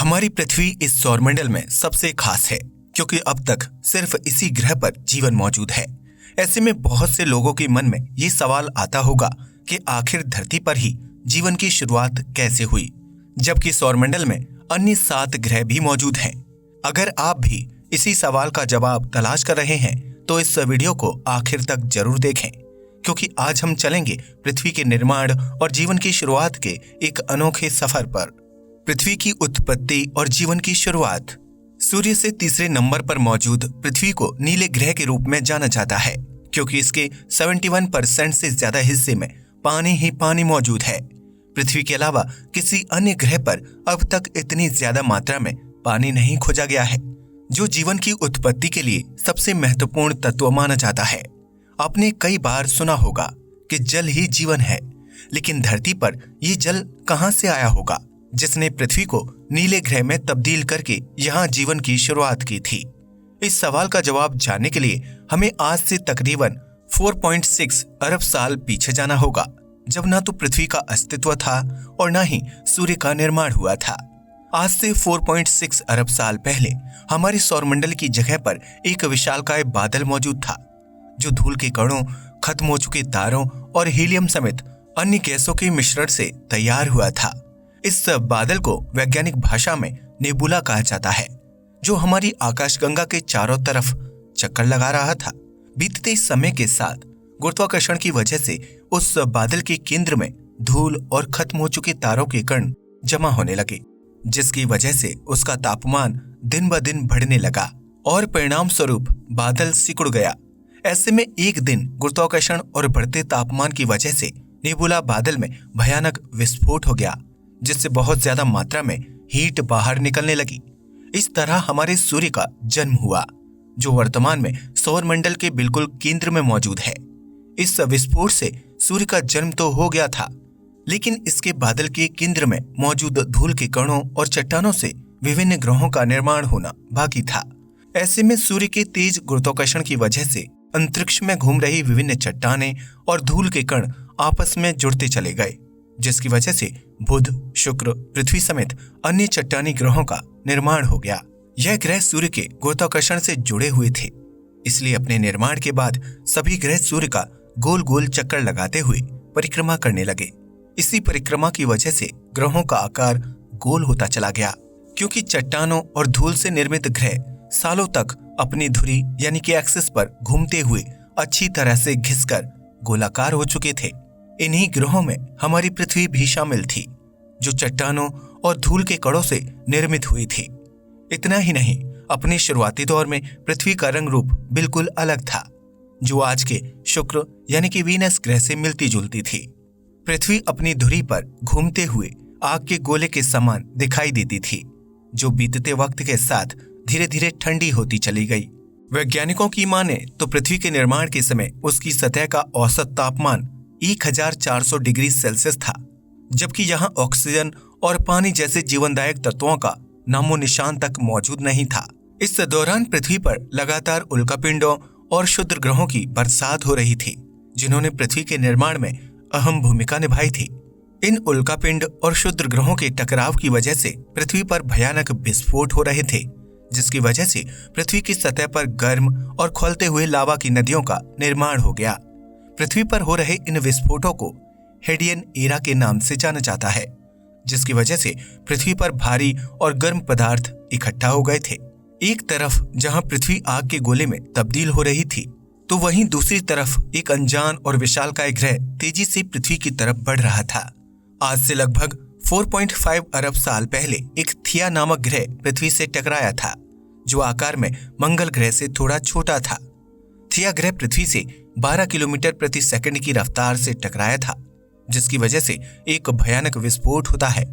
हमारी पृथ्वी इस सौरमंडल में सबसे खास है क्योंकि अब तक सिर्फ इसी ग्रह पर जीवन मौजूद है। ऐसे में बहुत से लोगों के मन में ये सवाल आता होगा कि आखिर धरती पर ही जीवन की शुरुआत कैसे हुई, जबकि सौरमंडल में अन्य 7 ग्रह भी मौजूद हैं। अगर आप भी इसी सवाल का जवाब तलाश कर रहे हैं तो इस वीडियो को आखिर तक जरूर देखें, क्योंकि आज हम चलेंगे पृथ्वी के निर्माण और जीवन की शुरुआत के एक अनोखे सफर पर। पृथ्वी की उत्पत्ति और जीवन की शुरुआत। सूर्य से तीसरे नंबर पर मौजूद पृथ्वी को नीले ग्रह के रूप में जाना जाता है, क्योंकि इसके 71% से ज्यादा हिस्से में पानी ही पानी मौजूद है। पृथ्वी के अलावा किसी अन्य ग्रह पर अब तक इतनी ज्यादा मात्रा में पानी नहीं खोजा गया है, जो जीवन की उत्पत्ति के लिए सबसे महत्वपूर्ण तत्व माना जाता है। आपने कई बार सुना होगा कि जल ही जीवन है, लेकिन धरती पर यह जल कहां से आया होगा जिसने पृथ्वी को नीले ग्रह में तब्दील करके यहाँ जीवन की शुरुआत की थी? इस सवाल का जवाब जानने के लिए हमें आज से तकरीबन 4.6 अरब साल पीछे जाना होगा, जब ना तो पृथ्वी का अस्तित्व था और ना ही सूर्य का निर्माण हुआ था। आज से 4.6 अरब साल पहले हमारे सौरमंडल की जगह पर एक विशालकाय बादल मौजूद था, जो धूल के कणों, खत्म हो चुके तारों और हीलियम समेत अन्य गैसों के मिश्रण से तैयार हुआ था। इस बादल को वैज्ञानिक भाषा में नेबुला कहा जाता है, जो हमारी आकाशगंगा के चारों तरफ चक्कर लगा रहा था। बीतते समय के साथ गुरुत्वाकर्षण की वजह से उस बादल के केंद्र में धूल और खत्म हो चुके तारों के कण जमा होने लगे, जिसकी वजह से उसका तापमान दिन ब दिन बढ़ने लगा और परिणाम स्वरूप बादल सिकुड़ गया। ऐसे में एक दिन गुरुत्वाकर्षण और बढ़ते तापमान की वजह से नेबुला बादल में भयानक विस्फोट हो गया, जिससे बहुत ज्यादा मात्रा में हीट बाहर निकलने लगी। इस तरह हमारे सूर्य का जन्म हुआ, जो वर्तमान में सौरमंडल के बिल्कुल केंद्र में मौजूद है। इस विस्फोट से सूर्य का जन्म तो हो गया था, लेकिन इसके बादल के केंद्र में मौजूद धूल के कणों और चट्टानों से विभिन्न ग्रहों का निर्माण होना बाकी था। ऐसे में सूर्य के तेज गुरुत्वाकर्षण की वजह से अंतरिक्ष में घूम रही विभिन्न चट्टानें और धूल के कण आपस में जुड़ते चले गए, जिसकी वजह से बुध, शुक्र, पृथ्वी समेत अन्य चट्टानी ग्रहों का निर्माण हो गया। यह ग्रह सूर्य के गुरुत्वाकर्षण से जुड़े हुए थे, इसलिए अपने निर्माण के बाद सभी ग्रह सूर्य का गोल गोल चक्कर लगाते हुए परिक्रमा करने लगे। इसी परिक्रमा की वजह से ग्रहों का आकार गोल होता चला गया, क्योंकि चट्टानों और धूल से निर्मित ग्रह सालों तक अपनी धुरी यानी कि एक्सिस पर घूमते हुए अच्छी तरह से घिसकर गोलाकार हो चुके थे। इन्हीं ग्रहों में हमारी पृथ्वी भी शामिल थी, जो चट्टानों और धूल के कणों से निर्मित हुई थी। इतना ही नहीं, अपने शुरुआती दौर में पृथ्वी का रंग रूप बिल्कुल अलग था, जो आज के शुक्र यानी कि वीनस ग्रह से मिलती जुलती थी। पृथ्वी अपनी धुरी पर घूमते हुए आग के गोले के समान दिखाई देती थी, जो बीतते वक्त के साथ धीरे धीरे ठंडी होती चली गई। वैज्ञानिकों की माने तो पृथ्वी के निर्माण के समय उसकी सतह का औसत तापमान 1400 डिग्री सेल्सियस था, जबकि यहाँ ऑक्सीजन और पानी जैसे जीवनदायक तत्वों का नामो निशान तक मौजूद नहीं था। इस दौरान पृथ्वी पर लगातार उल्कापिंडों और क्षुद्र ग्रहों की बरसात हो रही थी, जिन्होंने पृथ्वी के निर्माण में अहम भूमिका निभाई थी। इन उल्कापिंड और क्षुद्र ग्रहों के टकराव की वजह से पृथ्वी पर भयानक विस्फोट हो रहे थे, जिसकी वजह से पृथ्वी की सतह पर गर्म और खौलते हुए लावा की नदियों का निर्माण हो गया। पृथ्वी पर हो रहे इन विस्फोटों को हेडियन एरा के नाम से जाना जाता है, जिसकी वजह से पृथ्वी पर भारी और गर्म पदार्थ इकट्ठा हो गए थे। एक तरफ जहां पृथ्वी आग के गोले में तब्दील हो रही थी, तो वहीं दूसरी तरफ एक अनजान और विशालकाय ग्रह तेजी से पृथ्वी की तरफ बढ़ रहा था। आज से लगभग 4.5 अरब साल पहले एक थिया नामक ग्रह पृथ्वी से टकराया था, जो आकार में मंगल ग्रह से थोड़ा छोटा था। थिया ग्रह पृथ्वी से 12 किलोमीटर प्रति सेकंड की रफ्तार से टकराया था, जिसकी वजह से एक भयानक विस्फोट होता है।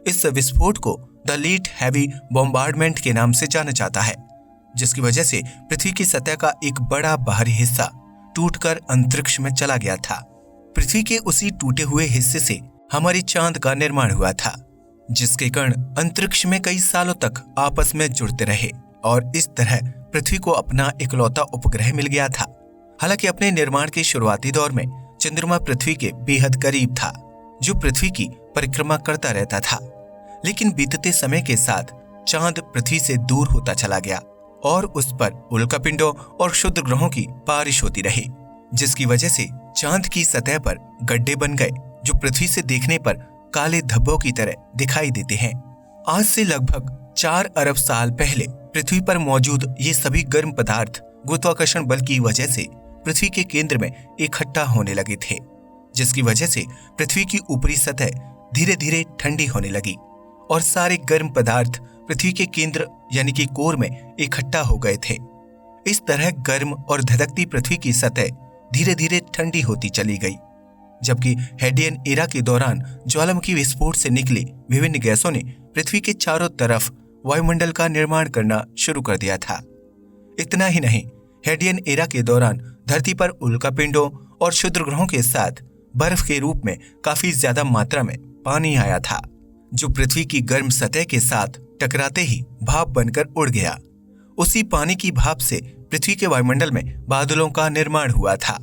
इस विस्फोट को द लेट हैवी बॉम्बार्डमेंट के नाम से जाना जाता है, जिसकी वजह से पृथ्वी की सतह का एक बड़ा बाहरी हिस्सा टूटकर अंतरिक्ष में चला गया था। पृथ्वी के उसी टूटे हुए हिस्से से हमारी चांद का निर्माण हुआ था, जिसके कण अंतरिक्ष में कई सालों तक आपस में जुड़ते रहे और इस तरह पृथ्वी को अपना इकलौता उपग्रह मिल गया था। हालांकि अपने निर्माण के शुरुआती दौर में चंद्रमा पृथ्वी के बेहद करीब था, जो पृथ्वी की परिक्रमा करता रहता था। लेकिन बीतते समय के साथ चांद पृथ्वी से दूर होता चला गया और उस पर उल्कापिंडों और क्षुद्र ग्रहों की बारिश होती रही, जिसकी वजह से चांद की सतह पर गड्ढे बन गए जो पृथ्वी से देखने पर काले धब्बों की तरह दिखाई देते हैं। आज से लगभग 4 अरब साल पहले पृथ्वी पर मौजूद ये सभी गर्म पदार्थ गुरुत्वाकर्षण बल की वजह से पृथ्वी के केंद्र में इकट्ठा होने लगे थे, जिसकी वजह से पृथ्वी की ऊपरी सतह धीरे धीरे ठंडी होने लगी और सारे गर्म पदार्थ पृथ्वी के केंद्र यानी कि कोर में इकट्ठा हो गए थे। इस तरह गर्म और धधकती पृथ्वी की सतह धीरे धीरे ठंडी होती चली गई, जबकि हेडियन एरा के दौरान ज्वालामुखी विस्फोट से निकली विभिन्न गैसों ने पृथ्वी के चारों तरफ वायुमंडल का निर्माण करना शुरू कर दिया था। इतना ही नहीं, हेडियन एरा के दौरान धरती पर उल्कापिंडों और क्षुद्र ग्रहों के साथ बर्फ के रूप में काफी ज्यादा मात्रा में पानी आया था, जो पृथ्वी की गर्म सतह के साथ टकराते ही भाप बनकर उड़ गया। उसी पानी की भाप से पृथ्वी के वायुमंडल में बादलों का निर्माण हुआ था,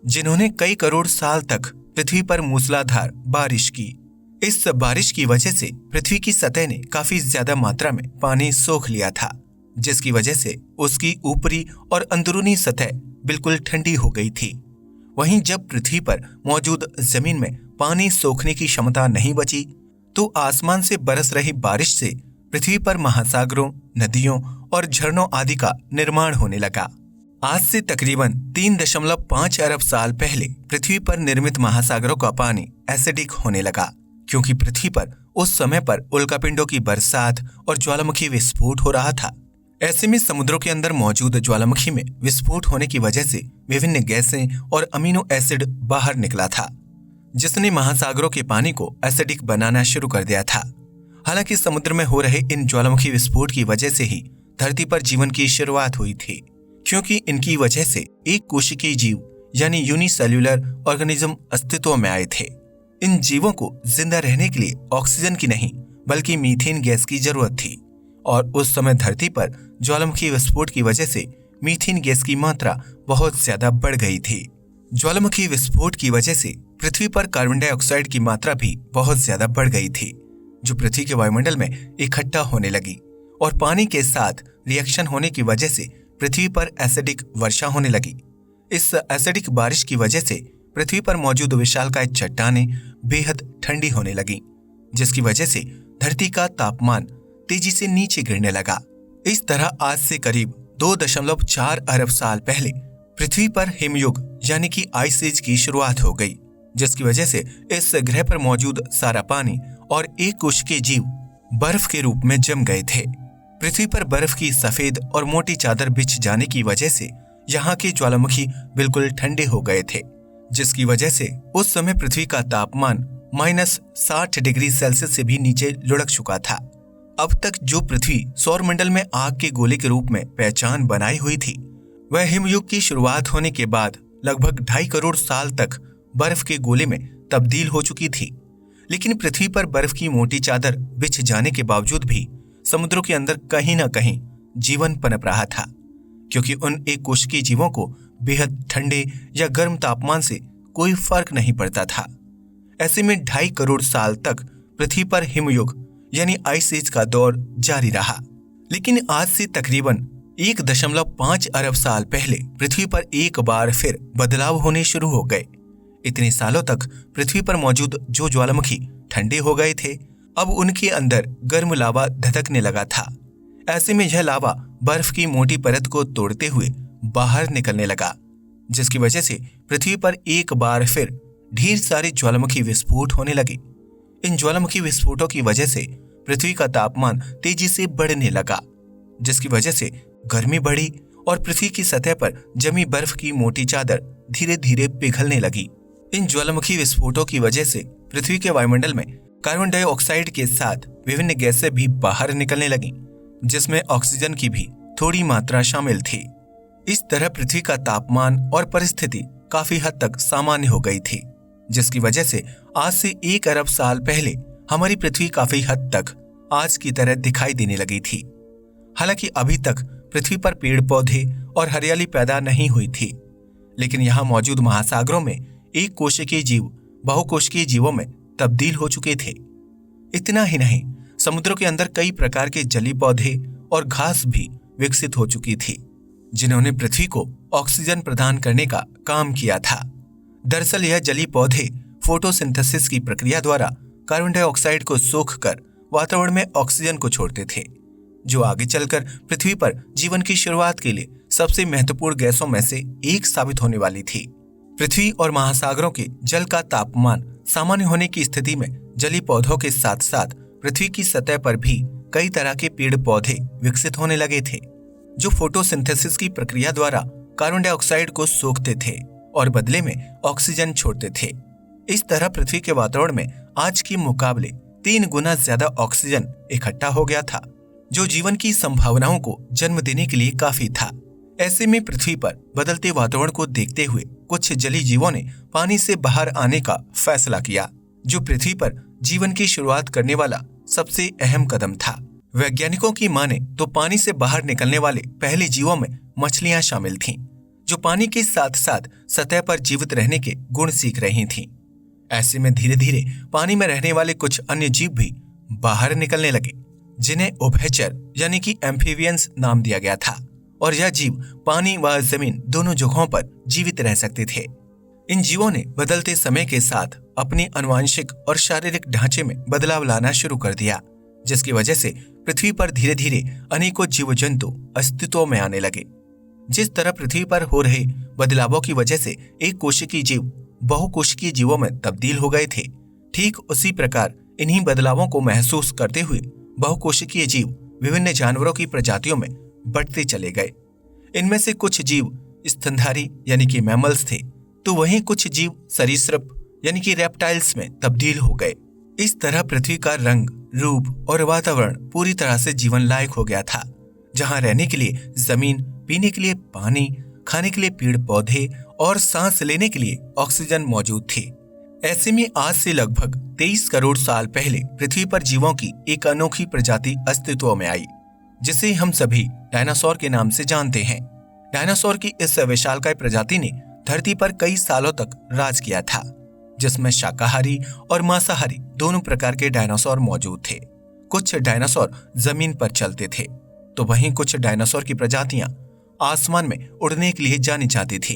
जिन्होंने कई करोड़ साल तक पृथ्वी पर मूसलाधार बारिश की। इस बारिश की वजह से पृथ्वी की सतह ने काफी ज्यादा मात्रा में पानी सोख लिया था, जिसकी वजह से उसकी ऊपरी और अंदरूनी सतह बिल्कुल ठंडी हो गई थी। वहीं जब पृथ्वी पर मौजूद जमीन में पानी सोखने की क्षमता नहीं बची, तो आसमान से बरस रही बारिश से पृथ्वी पर महासागरों, नदियों और झरनों आदि का निर्माण होने लगा। आज से तकरीबन 3.5 अरब साल पहले पृथ्वी पर निर्मित महासागरों का पानी एसिडिक होने लगा, क्योंकि पृथ्वी पर उस समय पर उल्कापिंडों की बरसात और ज्वालामुखी विस्फोट हो रहा था। ऐसे में समुद्रों के अंदर मौजूद ज्वालामुखी में विस्फोट होने की वजह से विभिन्न गैसें और अमीनो एसिड बाहर निकला था, जिसने महासागरों के पानी को एसिडिक बनाना शुरू कर दिया था। हालांकि समुद्र में हो रहे इन ज्वालामुखी विस्फोट की वजह से ही धरती पर जीवन की शुरुआत हुई थी, क्योंकि इनकी वजह से एक कोशिकीय जीव यानी यूनिसेल्युलर ऑर्गेनिज्म अस्तित्व में आए थे। इन जीवों को जिंदा रहने के लिए ऑक्सीजन की नहीं बल्कि मीथेन गैस की जरूरत थी, और उस समय धरती पर ज्वालामुखी विस्फोट की वजह से मीथेन गैस की मात्रा बहुत ज्यादा बढ़ गई थी। ज्वालामुखी विस्फोट की वजह से पृथ्वी पर कार्बन डाइऑक्साइड की मात्रा भी बहुत ज्यादा बढ़ गई थी, जो पृथ्वी के वायुमंडल में इकट्ठा होने लगी, और पानी के साथ रिएक्शन होने की वजह से पृथ्वी पर एसिडिक वर्षा होने लगी। इस एसिडिक बारिश की वजह से पृथ्वी पर मौजूद विशालकाय चट्टानें बेहद ठंडी होने लगी, जिसकी वजह से धरती का तापमान तेजी से नीचे गिरने लगा। इस तरह आज से करीब 2.4 अरब साल पहले पृथ्वी पर हिमयुग यानी कि आइस एज की शुरुआत हो गई, जिसकी वजह से इस ग्रह पर मौजूद सारा पानी और एक कोशिकीय जीव बर्फ के रूप में जम गए थे। पृथ्वी पर बर्फ की सफेद और मोटी चादर बिछ जाने की वजह से यहाँ के ज्वालामुखी बिल्कुल ठंडे हो गए थे, जिसकी वजह से उस समय पृथ्वी का तापमान -60 डिग्री सेल्सियस से भी नीचे लुढ़क चुका था। अब तक जो पृथ्वी सौरमंडल में आग के गोले के रूप में पहचान बनाई हुई थी, वह हिमयुग की शुरुआत होने के बाद लगभग 2.5 करोड़ साल तक बर्फ के गोले में तब्दील हो चुकी थी। लेकिन पृथ्वी पर बर्फ की मोटी चादर बिछ जाने के बावजूद भी समुद्रों के अंदर कहीं न कहीं जीवन पनप रहा था, क्योंकि उन एक कोशिकीय जीवों को बेहद ठंडे या गर्म तापमान से कोई फर्क नहीं पड़ता था। ऐसे में 2.5 करोड़ साल तक पृथ्वी पर हिमयुग यानी आइस एज का दौर जारी रहा। लेकिन आज से तकरीबन 1.5 अरब साल पहले पृथ्वी पर एक बार फिर बदलाव होने शुरू हो गए। इतने सालों तक पृथ्वी पर मौजूद जो ज्वालामुखी ठंडे हो गए थे, अब उनके अंदर गर्म लावा धधकने लगा था। ऐसे में यह लावा बर्फ की मोटी परत को तोड़ते हुए बाहर निकलने लगा, जिसकी वजह से पृथ्वी पर एक बार फिर ढेर सारे ज्वालामुखी विस्फोट होने लगे। इन ज्वालामुखी विस्फोटों की वजह से पृथ्वी का तापमान तेजी से बढ़ने लगा, जिसकी वजह से गर्मी बढ़ी और पृथ्वी की सतह पर जमी बर्फ की मोटी चादर धीरे धीरे पिघलने लगी। इन ज्वालामुखी विस्फोटों की वजह से पृथ्वी के वायुमंडल में कार्बन डाइऑक्साइड के साथ विभिन्न गैसें भी बाहर निकलने लगी, जिसमें ऑक्सीजन की भी थोड़ी मात्रा शामिल थी। इस तरह पृथ्वी का तापमान और परिस्थिति काफी हद तक सामान्य हो गई थी, जिसकी वजह से आज से 1 अरब साल पहले हमारी पृथ्वी काफी हद तक आज की तरह दिखाई देने लगी थी। हालांकि अभी तक पृथ्वी पर पेड़ पौधे और हरियाली पैदा नहीं हुई थी, लेकिन यहाँ मौजूद महासागरों में एक कोशिकीय जीव बहुकोशिकीय जीवों में तब्दील हो चुके थे। इतना ही नहीं, समुद्रों के अंदर कई प्रकार के जली पौधे और घास भी विकसित हो चुकी थी, जिन्होंने पृथ्वी को ऑक्सीजन प्रदान करने का काम किया था। दरअसल यह जली पौधे फोटोसिंथेसिस की प्रक्रिया द्वारा कार्बन डाइऑक्साइड को सोखकर वातावरण में ऑक्सीजन को छोड़ते थे, जो आगे चलकर पृथ्वी पर जीवन की शुरुआत के लिए सबसे महत्वपूर्ण गैसों में से एक साबित होने वाली थी। पृथ्वी और महासागरों के जल का तापमान सामान्य होने की स्थिति में जली पौधों के साथ साथ पृथ्वी की सतह पर भी कई तरह के पेड़ पौधे विकसित होने लगे थे, जो फोटोसिंथेसिस की प्रक्रिया द्वारा कार्बन डाइऑक्साइड को सोखते थे और बदले में ऑक्सीजन छोड़ते थे। इस तरह पृथ्वी के वातावरण में आज के मुकाबले 3 गुना ज्यादा ऑक्सीजन इकट्ठा हो गया था, जो जीवन की संभावनाओं को जन्म देने के लिए काफी था। ऐसे में पृथ्वी पर बदलते वातावरण को देखते हुए कुछ जली जीवों ने पानी से बाहर आने का फैसला किया, जो पृथ्वी पर जीवन की शुरुआत करने वाला सबसे अहम कदम था। वैज्ञानिकों की माने तो पानी से बाहर निकलने वाले पहले जीवों में मछलियां शामिल थीं, जो पानी के साथ साथ सतह पर जीवित रहने के गुण सीख रही थीं। ऐसे में धीरे धीरे पानी में रहने वाले कुछ अन्य जीव भी बाहर निकलने लगे, जिन्हें उभयचर यानी कि एम्फीबियंस नाम दिया गया था, और यह जीव पानी व जमीन दोनों जगहों पर जीवित रह सकते थे। इन जीवों ने बदलते समय के साथ अपने आनुवंशिक और शारीरिक ढांचे में बदलाव लाना शुरू कर दिया, जिसकी वजह से पृथ्वी पर धीरे धीरे अनेकों जीव जंतु अस्तित्व में आने लगे। जिस तरह पृथ्वी पर हो रहे बदलावों की वजह से एक कोशिकीय जीव बहुकोशिकीय जीवों में तब्दील हो गए थे, ठीक उसी प्रकार इन्हीं बदलावों को महसूस करते हुए बहुकोशिकीय जीव विभिन्न जानवरों की प्रजातियों में बढ़ते चले गए। इनमें से कुछ जीव स्तनधारी यानी कि मैमल्स थे, तो वहीं कुछ जीव सरीसृप यानी कि रेप्टाइल्स में तब्दील हो गए। इस तरह पृथ्वी का रंग, रूप और वातावरण पूरी तरह से जीवन लायक हो गया था, जहां रहने के लिए जमीन, पीने के लिए पानी, खाने के लिए पेड़ पौधे और सांस लेने के लिए ऑक्सीजन मौजूद थी। ऐसे में आज से लगभग 23 करोड़ साल पहले पृथ्वी पर जीवों की एक अनोखी प्रजाति अस्तित्व में आई, जिसे हम सभी डायनासोर के नाम से जानते हैं। डायनासोर की इस विशालकाय प्रजाति ने धरती पर कई सालों तक राज किया था, जिसमें शाकाहारी और मांसाहारी दोनों प्रकार के डायनासोर मौजूद थे। कुछ डायनासोर जमीन पर चलते थे, तो वहीं कुछ डायनासोर की प्रजातियां आसमान में उड़ने के लिए जानी जाती थी।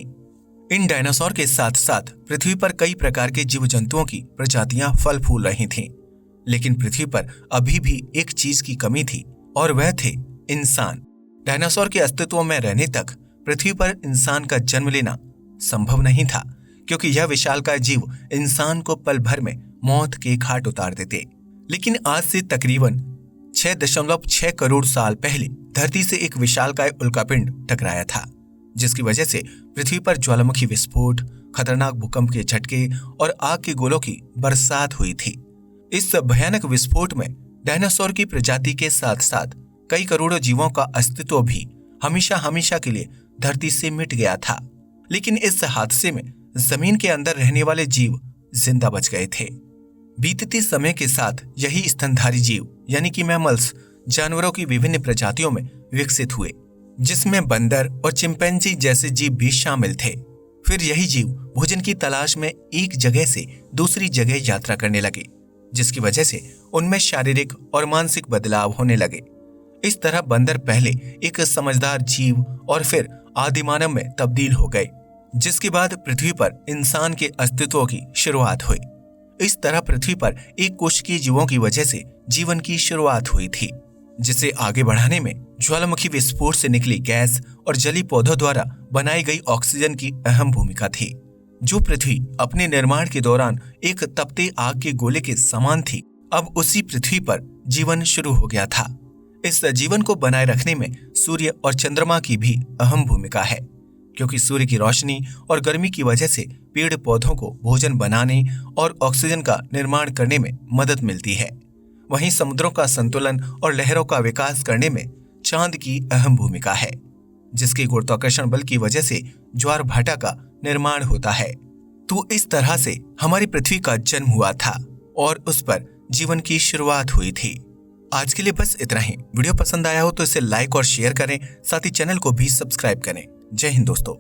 इन डायनासोर के साथ साथ पृथ्वी पर कई प्रकार के जीव जंतुओं की प्रजातियां फल फूल रही थीं, लेकिन पृथ्वी पर अभी भी एक चीज की कमी थी, और वह थे इंसान। डायनासोर के अस्तित्व में रहने तक पृथ्वी पर इंसान का जन्म लेना संभव नहीं था, क्योंकि यह विशालकाय जीव इंसान को पल भर में मौत के घाट उतार देते। लेकिन आज से तकरीबन 6.6 करोड़ साल पहले धरती से एक विशालकाय उल्कापिंड टकराया था, जिसकी वजह से पृथ्वी पर ज्वालामुखी विस्फोट, खतरनाक भूकंप के झटके और आग के गोलों की बरसात हुई थी। इस भयानक विस्फोट में डायनासोर की प्रजाति के साथ साथ कई करोड़ों जीवों का अस्तित्व भी हमेशा हमेशा के लिए धरती से मिट गया था। लेकिन इस हादसे में जमीन के अंदर रहने वाले जीव जिंदा बच गए थे। बीतते समय के साथ यही स्तनधारी जीव यानी कि मैमल्स जानवरों की विभिन्न प्रजातियों में विकसित हुए, जिसमें बंदर और चिंपैंजी जैसे जीव भी शामिल थे। फिर यही जीव भोजन की तलाश में एक जगह से दूसरी जगह यात्रा करने लगे, जिसकी वजह से उनमें शारीरिक और मानसिक बदलाव होने लगे। इस तरह बंदर पहले एक समझदार जीव और फिर आदिमानव में तब्दील हो गए, जिसके बाद पृथ्वी पर इंसान के अस्तित्व की शुरुआत हुई। इस तरह पृथ्वी पर एक कोशिकीय जीवों की वजह से जीवन की शुरुआत हुई थी, जिसे आगे बढ़ाने में ज्वालामुखी विस्फोट से निकली गैस और जली पौधों द्वारा बनाई गई ऑक्सीजन की अहम भूमिका थी। जो पृथ्वी अपने निर्माण के दौरान एक तपते आग के गोले के समान थी, अब उसी पृथ्वी पर जीवन शुरू हो गया था। इस जीवन को बनाए रखने में सूर्य और चंद्रमा की भी अहम भूमिका है, क्योंकि सूर्य की रोशनी और गर्मी की वजह से पेड़ पौधों को भोजन बनाने और ऑक्सीजन का निर्माण करने में मदद मिलती है। वहीं समुद्रों का संतुलन और लहरों का विकास करने में चांद की अहम भूमिका है, जिसके गुरुत्वाकर्षण बल की वजह से ज्वार भाटा का निर्माण होता है। तो इस तरह से हमारी पृथ्वी का जन्म हुआ था और उस पर जीवन की शुरुआत हुई थी। आज के लिए बस इतना ही। वीडियो पसंद आया हो तो इसे लाइक और शेयर करें, साथ ही चैनल को भी सब्सक्राइब करें। जय हिंद दोस्तों।